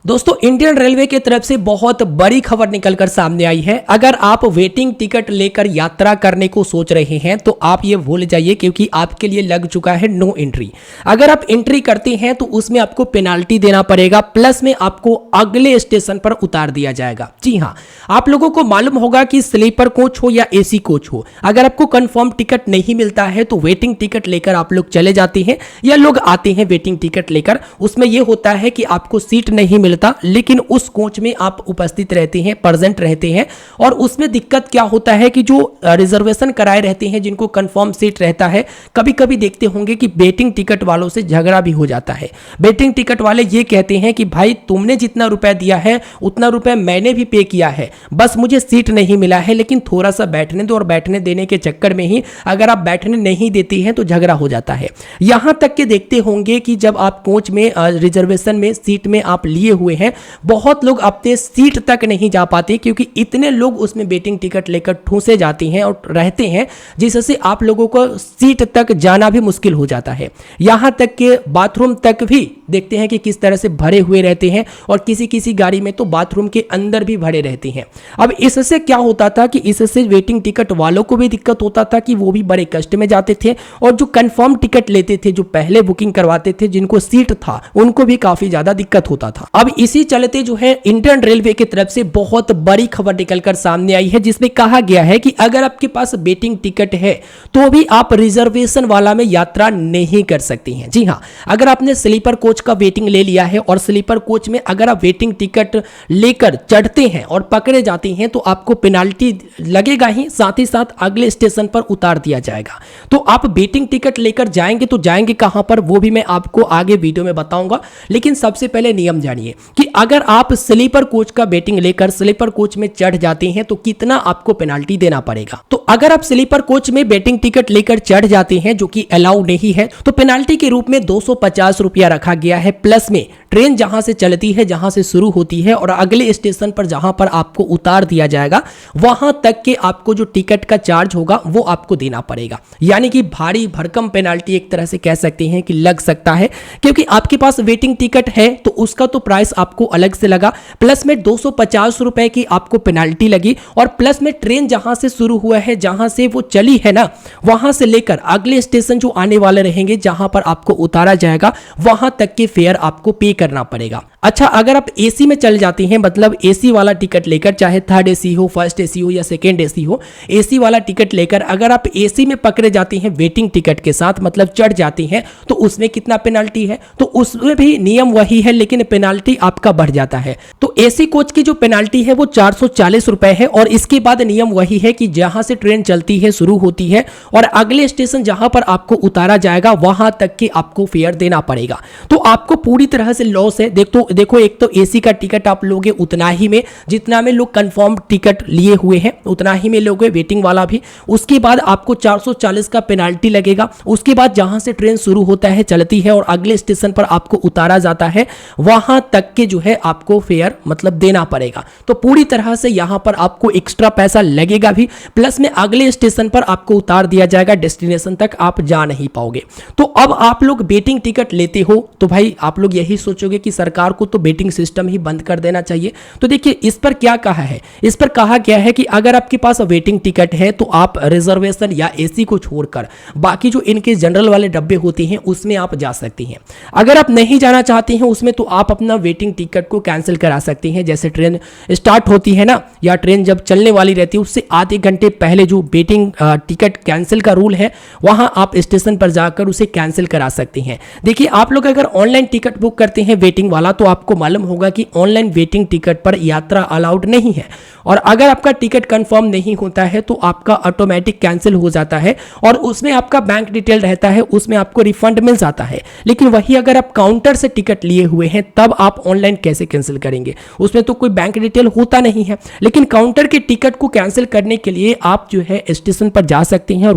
दोस्तों Indian railway की तरफ से बहुत बड़ी खबर निकलकर सामने आई है। अगर आप वेटिंग टिकट लेकर यात्रा करने को सोच रहे हैं तो आप ये भूल जाइए, क्योंकि आपके लिए लग चुका है नो एंट्री। अगर आप एंट्री करते हैं तो उसमें आपको पेनाल्टी देना पड़ेगा, प्लस में आपको अगले स्टेशन पर उतार दिया जाएगा। जी हाँ, आप लोगों को मालूम होगा कि स्लीपर कोच हो या एसी कोच हो, अगर आपको कंफर्म टिकट नहीं मिलता है तो वेटिंग टिकट लेकर आप लोग चले जाते हैं या लोग आते हैं वेटिंग टिकट लेकर। उसमें यह होता है कि आपको सीट नहीं मिलता, लेकिन उस कोच में आप उपस्थित रहते हैं, प्रेजेंट रहते हैं। और उसमें दिक्कत क्या होता है कि जो रिजर्वेशन कराए रहते हैं, जिनको कंफर्म सीट रहता है, कभी कभी देखते होंगे कि वेटिंग टिकट वालों से झगड़ा भी हो जाता है। वेटिंग टिकट वाले ये कहते हैं कि भाई तुमने जितना रुपया दिया है उतना रुपया मैंने भी पे किया है, बस मुझे सीट नहीं मिला है, लेकिन थोड़ा सा बैठने दो। और बैठने देने के चक्कर में ही अगर आप बैठने नहीं देती हैं तो झगड़ा हो जाता है। यहां तक के देखते होंगे कि जब आप कोच में रिजर्वेशन में सीट में आप लिए हुए हैं, बहुत लोग अपने सीट तक नहीं जा पाते, क्योंकि इतने लोग उसमें वेटिंग टिकट लेकर ठूसे जाते हैं और रहते हैं, जिससे आप लोगों को सीट तक जाना भी मुश्किल हो जाता है। यहां तक कि बाथरूम तक भी देखते हैं कि किस तरह से भरे हुए रहते हैं, और किसी किसी गाड़ी में तो बाथरूम के अंदर भी भरे रहते हैं। अब इससे क्या होता था कि इससे वेटिंग टिकट वालों को भी दिक्कत होता था कि वो भी बड़े कष्ट में जाते थे, और जो कंफर्म टिकट लेते थे, जो पहले बुकिंग करवाते थे, जिनको सीट था, उनको भी काफी ज्यादा दिक्कत होता था। अब इसी चलते जो है इंडियन रेलवे की तरफ से बहुत बड़ी खबर निकलकर सामने आई है, जिसमें कहा गया है कि अगर आपके पास वेटिंग टिकट है तो भी आप रिजर्वेशन वाला में यात्रा नहीं कर सकती हैं। जी हां, अगर आपने स्लीपर कोच का वेटिंग ले लिया है और स्लीपर कोच में अगर आप वेटिंग टिकट लेकर चढ़ते हैं और पकड़े जाते हैं तो आपको पेनाल्टी लगेगा ही, साथ ही साथ अगले स्टेशन पर उतार दिया जाएगा। तो आप वेटिंग टिकट लेकर जाएंगे तो जाएंगे कहां पर, वो भी मैं आपको आगे वीडियो में बताऊंगा। लेकिन सबसे पहले नियम जानिए कि अगर आप स्लीपर कोच का वेटिंग लेकर स्लीपर कोच में चढ़ जाते हैं तो कितना आपको पेनाल्टी देना पड़ेगा। तो अगर आप स्लीपर कोच में वेटिंग टिकट लेकर चढ़ जाते हैं, जो कि अलाउ नहीं है, तो पेनाल्टी के रूप में 250 रुपया रखा गया है। प्लस में ट्रेन जहां से चलती है, जहां से शुरू होती है, और अगले स्टेशन पर जहां पर आपको उतार दिया जाएगा, वहां तक के आपको जो टिकट का चार्ज होगा वो आपको देना पड़ेगा। यानी कि भारी भरकम पेनाल्टी एक तरह से कह सकते हैं कि लग सकता है, क्योंकि आपके पास वेटिंग टिकट है तो उसका तो प्राइस आपको अलग से लगा, प्लस में 250 रुपए की आपको पेनाल्टी लगी, और प्लस में ट्रेन जहां से शुरू हुआ है, जहां से वो चली है ना, वहां से लेकर अगले स्टेशन जो आने वाले रहेंगे, जहां पर आपको उतारा जाएगा, वहां तक के फेयर आपको पे करना पड़ेगा। अच्छा, अगर आप एसी में चल जाते हैं, मतलब एसी वाला टिकट लेकर, चाहे थर्ड एसी हो, फर्स्ट एसी हो या सेकेंड एसी हो, एसी वाला टिकट लेकर अगर आप एसी में पकड़े जाते हैं वेटिंग टिकट के साथ, मतलब चढ़ जाते हैं, तो उसमें कितना पेनाल्टी है, तो उसमें भी नियम वही है, लेकिन पेनाल्टी आपका बढ़ जाता है। तो एसी कोच की जो पेनाल्टी है वो 440 रुपए है, और इसके बाद नियम वही है कि जहां से ट्रेन चलती है, शुरू होती है, और अगले स्टेशन जहां पर आपको उतारा जाएगा, वहां तक के आपको फेयर देना पड़ेगा। तो आपको पूरी तरह से लॉस है। देखो एक तो एसी का टिकट आप लोगे उतना ही में जितना में लोग कंफर्म टिकट लिए हुए हैं, उतना ही में लोगे वेटिंग वाला भी। उसके बाद आपको 440 का पेनाल्टी लगेगा। उसके बाद जहां से ट्रेन शुरू होता है, चलती है, और अगले स्टेशन पर आपको उतारा जाता है, वहां तक के जो है आपको फेयर मतलब देना पड़ेगा। तो पूरी तरह से यहां पर आपको एक्स्ट्रा पैसा लगेगा भी, प्लस में अगले स्टेशन पर आपको उतार दिया जाएगा, डेस्टिनेशन तक आप जा नहीं पाओगे। तो अब आप लोग वेटिंग टिकट लेते हो तो भाई आप लोग यही सोचोगे कि सरकार को तो वेटिंग सिस्टम ही बंद कर देना चाहिए। तो देखिए इस पर क्या कहा है, इस पर कहा गया है कि अगर आपके पास वेटिंग टिकट है तो आप रिजर्वेशन या एसी को छोड़कर बाकी जो इनके जनरल वाले डब्बे होते हैं उसमें आप जा सकते हैं। अगर आप नहीं जाना चाहते हैं उसमें तो आप अपना वेटिंग टिकट को कैंसिल करा सकते हैं। जैसे ट्रेन स्टार्ट होती है ना, या ट्रेन जब चलने वाली रहती है, उससे आधे घंटे पहले जो वेटिंग टिकट कैंसिल का रूल है, वहां आप स्टेशन पर जाकर उसे कैंसिल करा सकते हैं। देखिए आप लोग अगर ऑनलाइन टिकट बुक करते हैं वेटिंग वाला, तो आपको मालूम होगा कि ऑनलाइन वेटिंग टिकट पर यात्रा अलाउड नहीं है, और अगर आपका टिकट कंफर्म नहीं होता है तो आपका ऑटोमेटिक कैंसिल हो जाता है, और उसमें आपका बैंक डिटेल रहता है, उसमें आपको रिफंड मिल जाता है। लेकिन वही अगर आप काउंटर से टिकट लिए हुए हैं तब आप ऑनलाइन कैसे कैंसिल करेंगे, उसमें तो कोई बैंक डिटेल होता नहीं है। लेकिन काउंटर के टिकट को कैंसिल करने के लिए आप जो है स्टेशन पर जा सकते हैं, और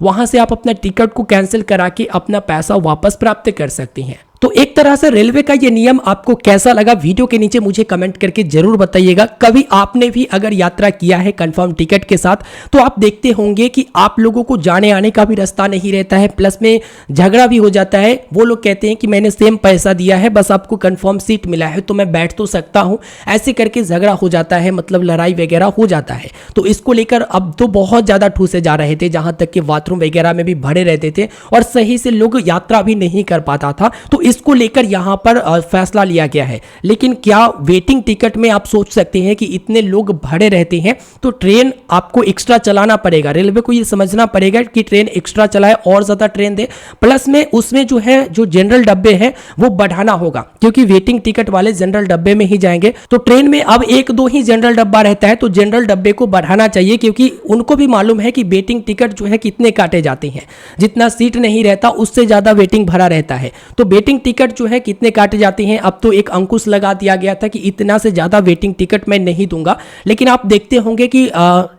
वहां से आप अपना टिकट को कैंसिल करा के अपना पैसा वापस प्राप्त कर सकते हैं। तो एक तरह से रेलवे का ये नियम आपको कैसा लगा, वीडियो के नीचे मुझे कमेंट करके जरूर बताइएगा। कभी आपने भी अगर यात्रा किया है कंफर्म टिकट के साथ तो आप देखते होंगे कि आप लोगों को जाने आने का भी रास्ता नहीं रहता है, प्लस में झगड़ा भी हो जाता है। वो लोग कहते हैं कि मैंने सेम पैसा दिया है, बस आपको कंफर्म सीट मिला है तो मैं बैठ तो सकता हूं, ऐसे करके झगड़ा हो जाता है, मतलब लड़ाई वगैरह हो जाता है। तो इसको लेकर अब तो बहुत ज्यादा ठूसे जा रहे थे, जहां तक कि बाथरूम वगैरह में भी भरे रहते थे और सही से लोग यात्रा भी नहीं कर पाता था। तो इसको लेकर यहां पर फैसला लिया गया है। लेकिन क्या वेटिंग टिकट में आप सोच सकते हैं कि इतने लोग भरे रहते हैं तो ट्रेन आपको एक्स्ट्रा चलाना पड़ेगा, रेलवे को ये समझना पड़ेगा कि ट्रेन एक्स्ट्रा चलाए और ज्यादा ट्रेन दे, प्लस में उसमें जो है जो जनरल डब्बे हैं वो बढ़ाना होगा, क्योंकि वेटिंग टिकट वाले जनरल डब्बे में ही जाएंगे। तो ट्रेन में अब एक दो ही जनरल डब्बा रहता है, तो जनरल डब्बे को बढ़ाना चाहिए, क्योंकि उनको भी मालूम है कि वेटिंग टिकट जो है कितने काटे जाते हैं, जितना सीट नहीं रहता उससे ज्यादा वेटिंग भरा रहता है। तो वेटिंग टिकट जो है कितने काटे जाते हैं, अब तो एक अंकुश लगा दिया गया था कि इतना से ज्यादा वेटिंग टिकट मैं नहीं दूंगा। लेकिन आप देखते होंगे कि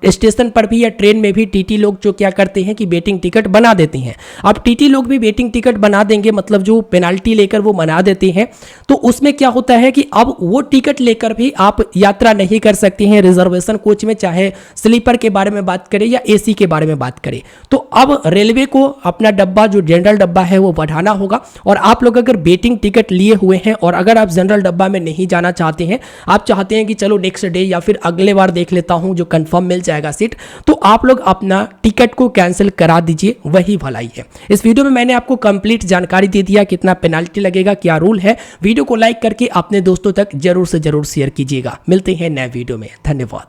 स्टेशन पर भी या ट्रेन में भी टीटी लोग जो क्या करते हैं कि वेटिंग टिकट बना देते हैं। अब टीटी लोग भी वेटिंग टिकट बना देंगे, मतलब जो पेनाल्टी लेकर वो बना देते हैं, तो उसमें क्या होता है कि अब वो टिकट लेकर भी आप यात्रा नहीं कर सकते हैं रिजर्वेशन कोच में, चाहे स्लीपर के बारे में बात करें या एसी के बारे में बात करें। तो अब रेलवे को अपना डब्बा जो जनरल डब्बा है वो बढ़ाना होगा। और आप लोग अगर वेटिंग टिकट लिए हुए हैं और अगर आप जनरल डब्बा में नहीं जाना चाहते हैं, आप चाहते हैं कि चलो नेक्स्ट डे या फिर अगले बार देख लेता हूं जो कंफर्म मिल जाएगा सीट, तो आप लोग अपना टिकट को कैंसिल करा दीजिए, वही भलाई है। इस वीडियो में मैंने आपको कंप्लीट जानकारी दे दिया, कितना पेनाल्टी लगेगा, क्या रूल है। वीडियो को लाइक करके अपने दोस्तों तक जरूर से जरूर शेयर कीजिएगा। मिलते हैं नए वीडियो में, धन्यवाद।